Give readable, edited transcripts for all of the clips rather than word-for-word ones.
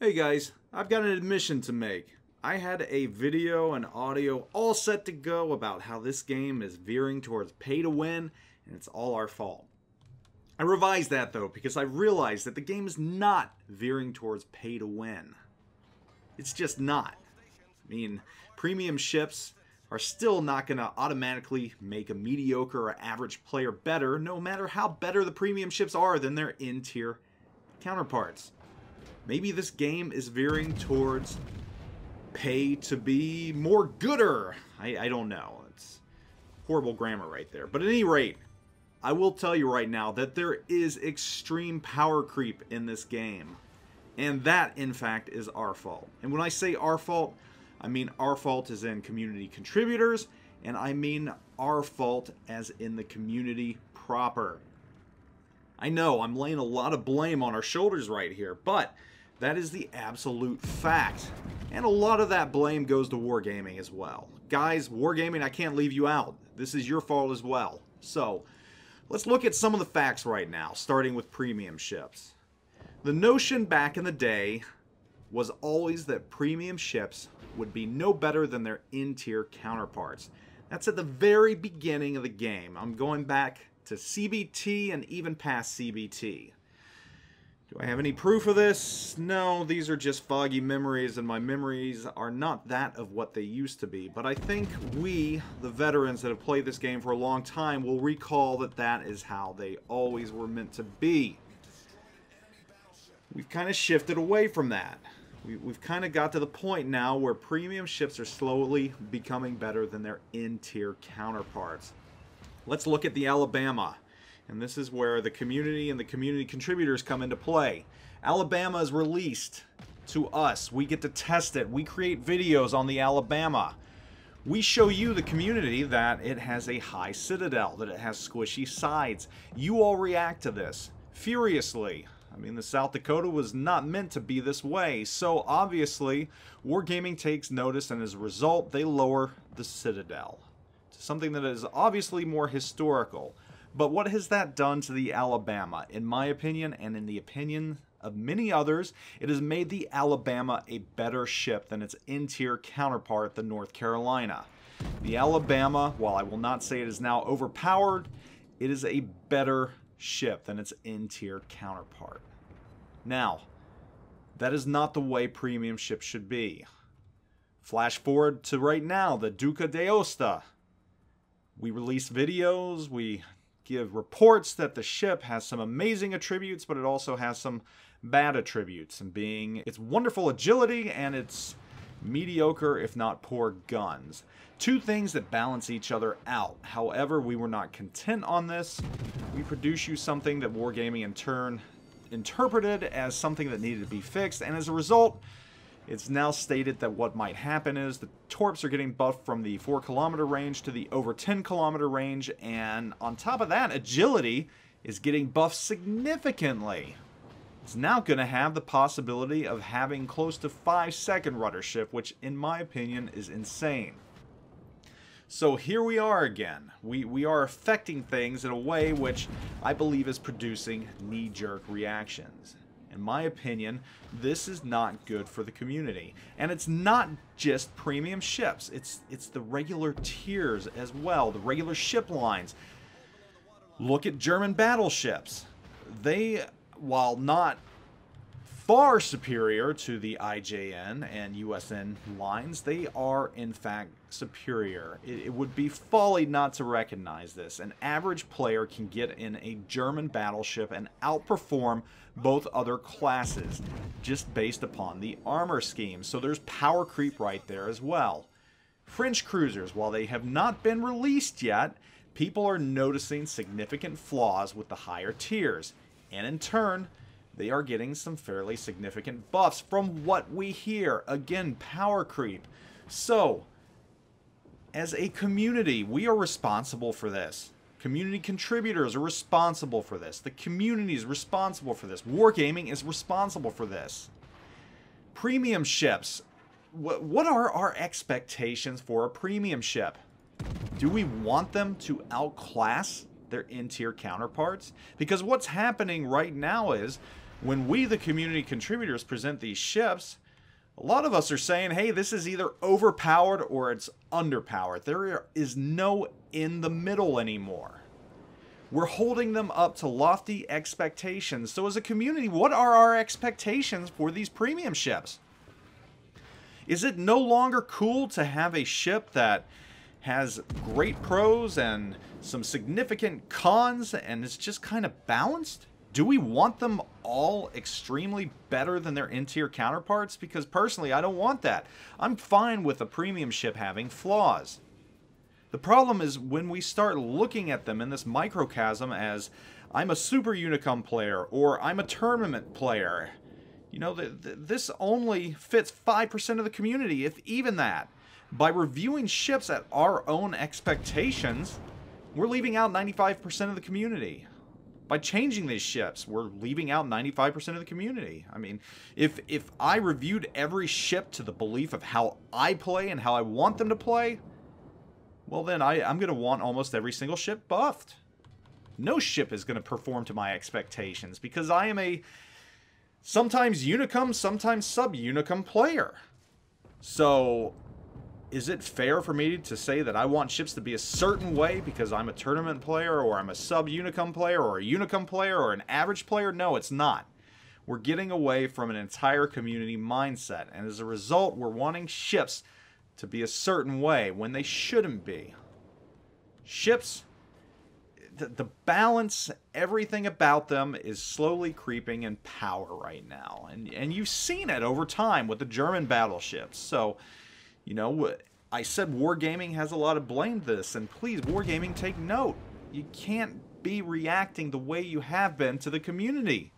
Hey guys, I've got an admission to make. I had a video and audio all set to go about how this game is veering towards pay to win and it's all our fault. I revised that though because I realized that the game is not veering towards pay to win. It's just not. I mean, premium ships are still not going to automatically make a mediocre or average player better, no matter how better the premium ships are than their in-tier counterparts. Maybe this game is veering towards pay to be more gooder. I don't know. It's horrible grammar right there. But at any rate, I will tell you right now that there is extreme power creep in this game. And that, in fact, is our fault. And when I say our fault, I mean our fault as in community contributors, and I mean our fault as in the community proper. I know I'm laying a lot of blame on our shoulders right here, but that is the absolute fact. And a lot of that blame goes to Wargaming as well. Guys, Wargaming, I can't leave you out. This is your fault as well. So, let's look at some of the facts right now, starting with premium ships. The notion back in the day was always that premium ships would be no better than their in-tier counterparts. That's at the very beginning of the game. I'm going back to CBT and even past CBT. Do I have any proof of this? No, these are just foggy memories, and my memories are not that of what they used to be. But I think we, the veterans that have played this game for a long time, will recall that that is how they always were meant to be. We've kind of shifted away from that. We've kind of got to the point now where premium ships are slowly becoming better than their in-tier counterparts. Let's look at the Alabama. And this is where the community and the community contributors come into play. Alabama is released to us. We get to test it. We create videos on the Alabama. We show you, the community, that it has a high citadel, that it has squishy sides. You all react to this furiously. I mean, the South Dakota was not meant to be this way. So obviously, Wargaming takes notice, and as a result, they lower the citadel to something that is obviously more historical. But what has that done to the Alabama? In my opinion, and in the opinion of many others, it has made the Alabama a better ship than its in-tier counterpart, the North Carolina. The Alabama, while I will not say it is now overpowered, it is a better ship than its in-tier counterpart. Now, that is not the way premium ships should be. Flash forward to right now, the Duca d'Aosta. We release videos, we give reports that the ship has some amazing attributes, but it also has some bad attributes, and being its wonderful agility and its mediocre, if not poor, guns. Two things that balance each other out. However, we were not content on this. We produced you something that Wargaming in turn interpreted as something that needed to be fixed, and as a result, it's now stated that what might happen is the torps are getting buffed from the 4-kilometer range to the over 10-kilometer range, and on top of that, agility is getting buffed significantly. It's now going to have the possibility of having close to 5-second ruddership, which in my opinion is insane. So here we are again. We are affecting things in a way which I believe is producing knee-jerk reactions. In my opinion, this is not good for the community. And it's not just premium ships. It's the regular tiers as well, the regular ship lines. Look at German battleships. They, while not far superior to the IJN and USN lines, they are in fact superior. It would be folly not to recognize this. An average player can get in a German battleship and outperform both other classes just based upon the armor scheme. So there's power creep right there as well. French cruisers, while they have not been released yet, people are noticing significant flaws with the higher tiers, and in turn they are getting some fairly significant buffs from what we hear. Again, power creep. So, as a community, we are responsible for this. Community contributors are responsible for this. The community is responsible for this. Wargaming is responsible for this. Premium ships. What are our expectations for a premium ship? Do we want them to outclass their in-tier counterparts? Because what's happening right now is when we, the community contributors, present these ships, a lot of us are saying, hey, this is either overpowered or it's underpowered. There is no in the middle anymore. We're holding them up to lofty expectations. So as a community, what are our expectations for these premium ships? Is it no longer cool to have a ship that has great pros and some significant cons and is just kind of balanced? Do we want them all extremely better than their in-tier counterparts? Because personally, I don't want that. I'm fine with a premium ship having flaws. The problem is when we start looking at them in this microcosm as I'm a Super Unicum player or I'm a tournament player. You know, this only fits 5% of the community, if even that. By reviewing ships at our own expectations, we're leaving out 95% of the community. By changing these ships, we're leaving out 95% of the community. I mean, if I reviewed every ship to the belief of how I play and how I want them to play, well then I'm going to want almost every single ship buffed. No ship is going to perform to my expectations because I am a sometimes Unicum, sometimes sub-Unicum player. So, is it fair for me to say that I want ships to be a certain way because I'm a tournament player or I'm a sub-Unicum player or a Unicum player or an average player? No, it's not. We're getting away from an entire community mindset, and as a result, we're wanting ships to be a certain way when they shouldn't be. Ships, the balance, everything about them is slowly creeping in power right now. And you've seen it over time with the German battleships. So, you know, I said Wargaming has a lot of blame to this, and please, Wargaming, take note. You can't be reacting the way you have been to the community.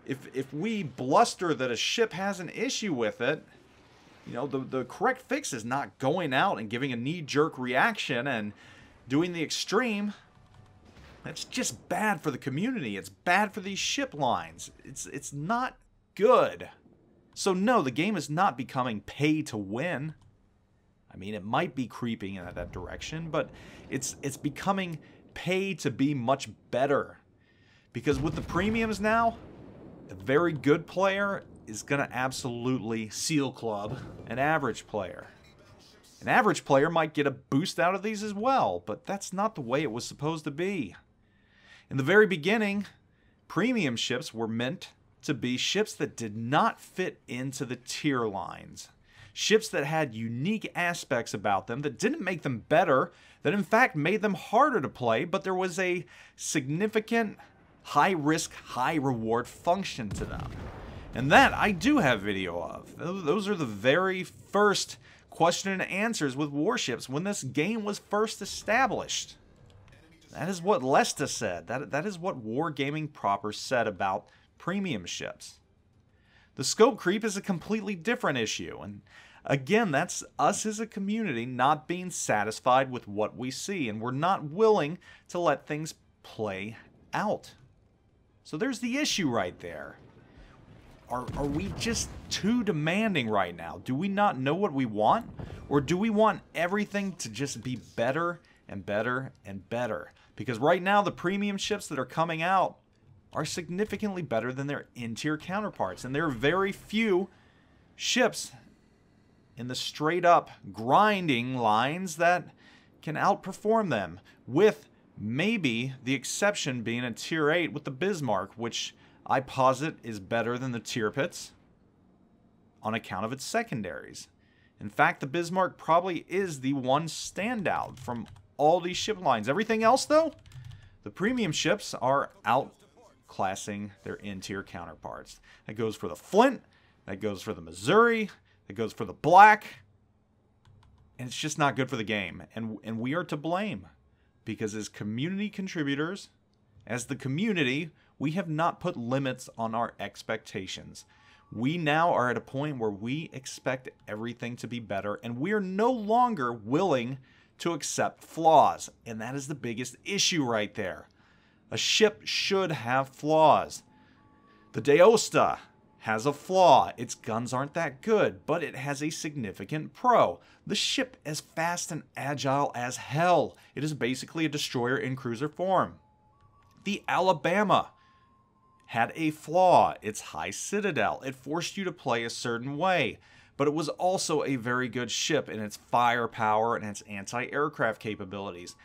If we bluster that a ship has an issue with it, you know, the correct fix is not going out and giving a knee-jerk reaction and doing the extreme. That's just bad for the community. It's bad for these ship lines. It's not good. So no, the game is not becoming pay to win. I mean, it might be creeping in that direction, but it's becoming pay to be much better. Because with the premiums now, a very good player is going to absolutely seal club an average player. An average player might get a boost out of these as well, but that's not the way it was supposed to be. In the very beginning, premium ships were meant to be ships that did not fit into the tier lines. Ships that had unique aspects about them that didn't make them better, that in fact made them harder to play, but there was a significant high-risk, high-reward function to them. And that I do have video of. Those are the very first question and answers with Warships when this game was first established. That is what Lesta said. That is what Wargaming proper said about premium ships. The scope creep is a completely different issue, and again, that's us as a community not being satisfied with what we see, and we're not willing to let things play out. So there's the issue right there. Are we just too demanding right now? Do we not know what we want? Or do we want everything to just be better and better and better? Because right now, the premium ships that are coming out are significantly better than their in-tier counterparts. And there are very few ships in the straight-up grinding lines that can outperform them, with maybe the exception being a Tier 8 with the Bismarck, which I posit is better than the Tier Pits on account of its secondaries. In fact, the Bismarck probably is the one standout from all these ship lines. Everything else, though, the premium ships are outclassing their in-tier counterparts. That goes for the Flint, that goes for the Missouri, that goes for the Black, and it's just not good for the game. And we are to blame, because as community contributors, as the community, we have not put limits on our expectations. We now are at a point where we expect everything to be better, and we are no longer willing to accept flaws. And that is the biggest issue right there. A ship should have flaws. The Deosta has a flaw. Its guns aren't that good, but it has a significant pro. The ship is fast and agile as hell. It is basically a destroyer in cruiser form. The Alabama had a flaw, its high citadel. It forced you to play a certain way. But it was also a very good ship in its firepower and its anti-aircraft capabilities.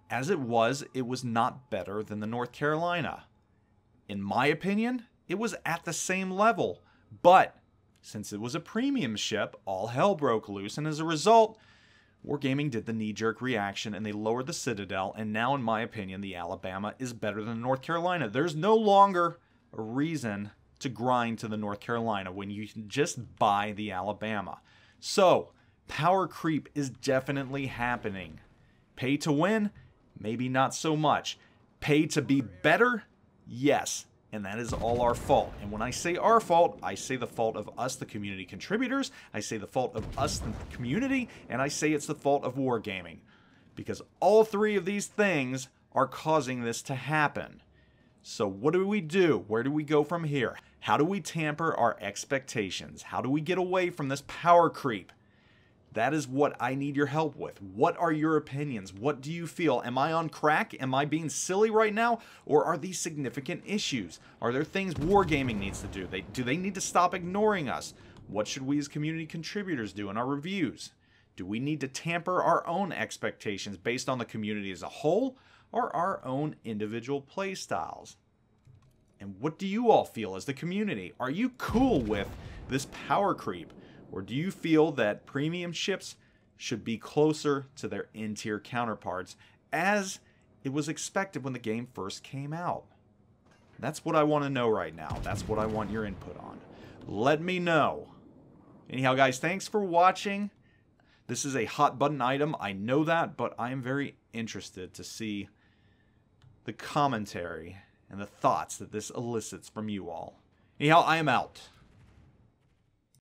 As it was not better than the North Carolina. In my opinion, it was at the same level. But since it was a premium ship, all hell broke loose, and as a result, Wargaming did the knee-jerk reaction and they lowered the Citadel, and now in my opinion the Alabama is better than the North Carolina. There's no longer a reason to grind to the North Carolina when you can just buy the Alabama. So, power creep is definitely happening. Pay to win? Maybe not so much. Pay to be better? Yes. And that is all our fault. And when I say our fault, I say the fault of us, the community contributors. I say the fault of us, the community. And I say it's the fault of Wargaming. Because all three of these things are causing this to happen. So what do we do? Where do we go from here? How do we tamper our expectations? How do we get away from this power creep? That is what I need your help with. What are your opinions? What do you feel? Am I on crack? Am I being silly right now? Or are these significant issues? Are there things Wargaming needs to do? Do they need to stop ignoring us? What should we as community contributors do in our reviews? Do we need to tamper our own expectations based on the community as a whole or our own individual play styles? And what do you all feel as the community? Are you cool with this power creep? Or do you feel that premium ships should be closer to their in-tier counterparts as it was expected when the game first came out? That's what I want to know right now. That's what I want your input on. Let me know. Anyhow, guys, thanks for watching. This is a hot button item. I know that, but I am very interested to see the commentary and the thoughts that this elicits from you all. Anyhow, I am out.